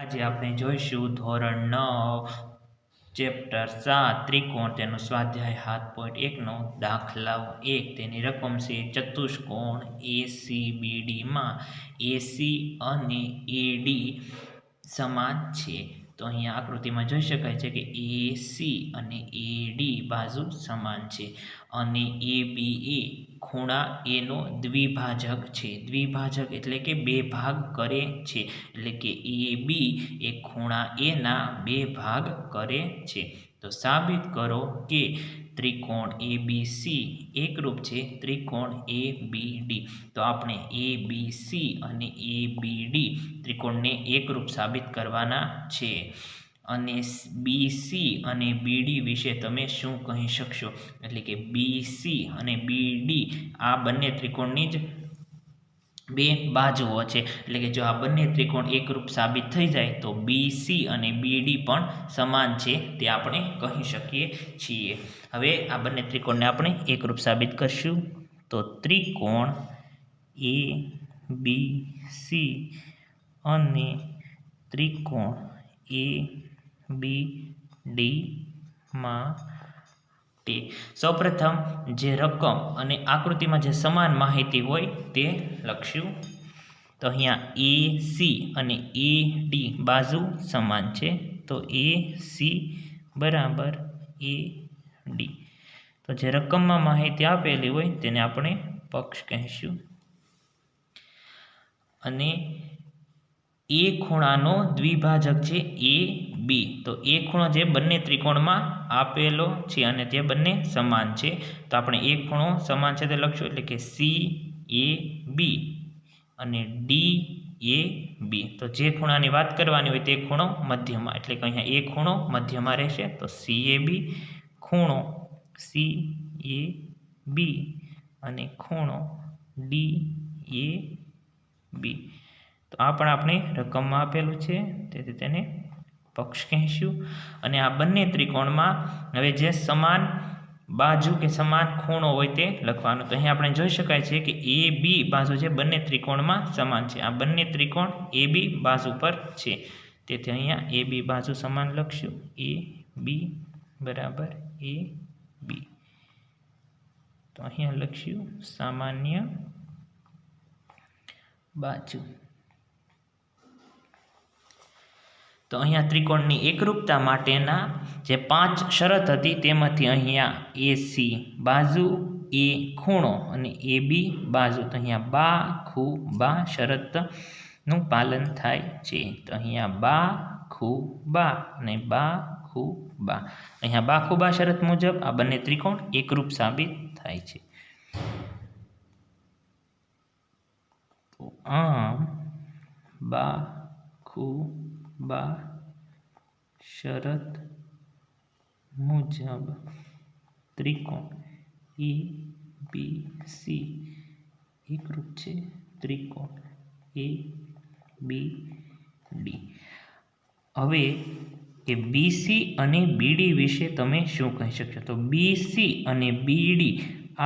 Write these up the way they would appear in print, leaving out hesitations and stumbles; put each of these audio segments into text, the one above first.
આજે આપણે જોઈશું ધોરણ 9 ચેપ્ટર 7 ત્રિકોણ તેનો સ્વાધ્યાય 7.1 નો દાખલા 1 તેની રકમ છે ચતુષ્કોણ ACBD માં AC અને AD સમાન છે। તો અહીંયા આકૃતિમાં જોઈ શકાય છે કે AC અને AD બાજુ સમાન છે અને ABA ખૂણા A નો દ્વિભાજક છે। દ્વિભાજક એટલે કે બે ભાગ કરે છે, એટલે કે AB એ ખૂણા A ના બે ભાગ કરે છે। તો સાબિત કરો કે ત્રિકોણ ABC એકરૂપ છે ત્રિકોણ ABD। તો આપણે ABC અને ABD ત્રિકોણને એકરૂપ સાબિત કરવાના છે। અને BC અને BD વિશે તમે શું કહી શકશો? એટલે કે BC અને BD આ બંને ત્રિકોણની જ બે બાજુઓ છે, એટલે કે જો આ બંને ત્રિકોણ એકરૂપ સાબિત થઈ જાય તો BC અને BD પણ સમાન છે તે આપણે કહી શકીએ છીએ। હવે આ બંને ત્રિકોણને આપણે એકરૂપ સાબિત કરશું તો ત્રિકોણ ABC અને ત્રિકોણ ABD માટે સૌપ્રથમ જે રકમ અને આકૃતિમાં જે સમાન માહિતી હોય તે લખશું। તો અહીંયા AC અને AD બાજુ સમાન છે, તો AC બરાબર AD। તો જે રકમમાં માહિતી આપેલી હોય તેને આપણે પક્ષ કહીશું। અને એ ખૂણાનો દ્વિભાજક છે AB, તો એ ખૂણો જે બંને ત્રિકોણમાં આપેલો છે અને તે બંને સમાન છે, તો આપણે એક ખૂણો સમાન છે તે લખશું, એટલે કે CAB અને DAB। તો જે ખૂણાની વાત કરવાની હોય તે ખૂણો મધ્યમાં, એટલે કે અહીંયા એક ખૂણો મધ્યમાં રહેશે, તો CAB ખૂણો CAB અને ખૂણો DAB। તો આ પણ આપણે રકમમાં આપેલું છે તેથી તેને પક્ષ કહીશું। અને આ બંને ત્રિકોણમાં હવે જે સમાન બાજુ કે સમાન ખૂણો હોય તે લખવાનું। તો અહીંયા આપણે જોઈ શકાય છે કે AB બાજુ જે બંને ત્રિકોણમાં સમાન છે, આ બંને ત્રિકોણ AB બાજુ પર છે, તેથી અહીંયા AB બાજુ સમાન લખશું, AB બરાબર AB। તો અહીંયા લખશું સામાન્ય બાજુ। તો અહીંયા ત્રિકોણની એકરૂપતા માટેના જે 5 શરત હતી તેમાંથી અહીંયા AC બાજુ, A ખૂણો અને AB બાજુ, તો અહીંયા બા ખૂ બા શરતનું પાલન થાય છે। તો અહીંયા બા ખૂ બા અને બા ખૂ બા, અહીંયા બા ખૂ બા શરત મુજબ આ બંને ત્રિકોણ એકરૂપ સાબિત થાય છે। તો આમ બા ખૂ બા શરત મુજબ ત્રિકોણ ABC એકરૂપ છે ત્રિકોણ ABD। હવે કે BC અને BD વિશે તમે શું કહી શકશો? તો BC અને BD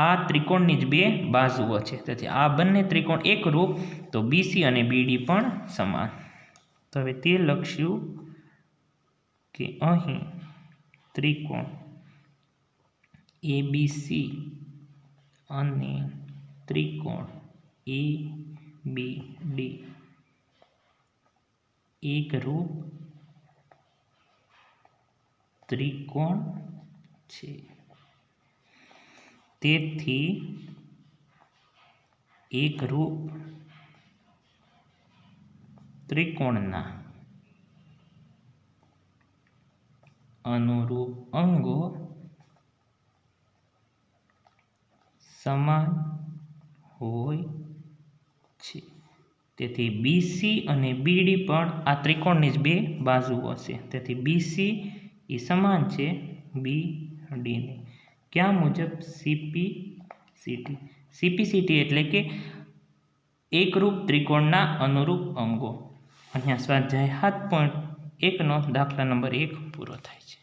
આ ત્રિકોણની જ બે બાજુઓ છે, તેથી આ બંને ત્રિકોણ એકરૂપ, તો BC અને BD પણ સમાન। તો હવે તે લખશું કે અહીં ત્રિકોણ ABC અને ત્રિકોણ ABD એકરૂપ ત્રિકોણ છે, તેથી એકરૂપ ત્રિકોણના અનુરૂપ અંગો સમાન હોય છે, તેથી BC અને BD પણ આ ત્રિકોણની જ બે બાજુઓ છે, તેથી BC એ સમાન છે BD ને ક્યાં મુજબ? CPCT એટલે કે એકરૂપ ત્રિકોણના અનુરૂપ અંગો। અહીંયા સ્વાધ્યાય 7.1 નો દાખલા નંબર 1 પૂરો થાય છે।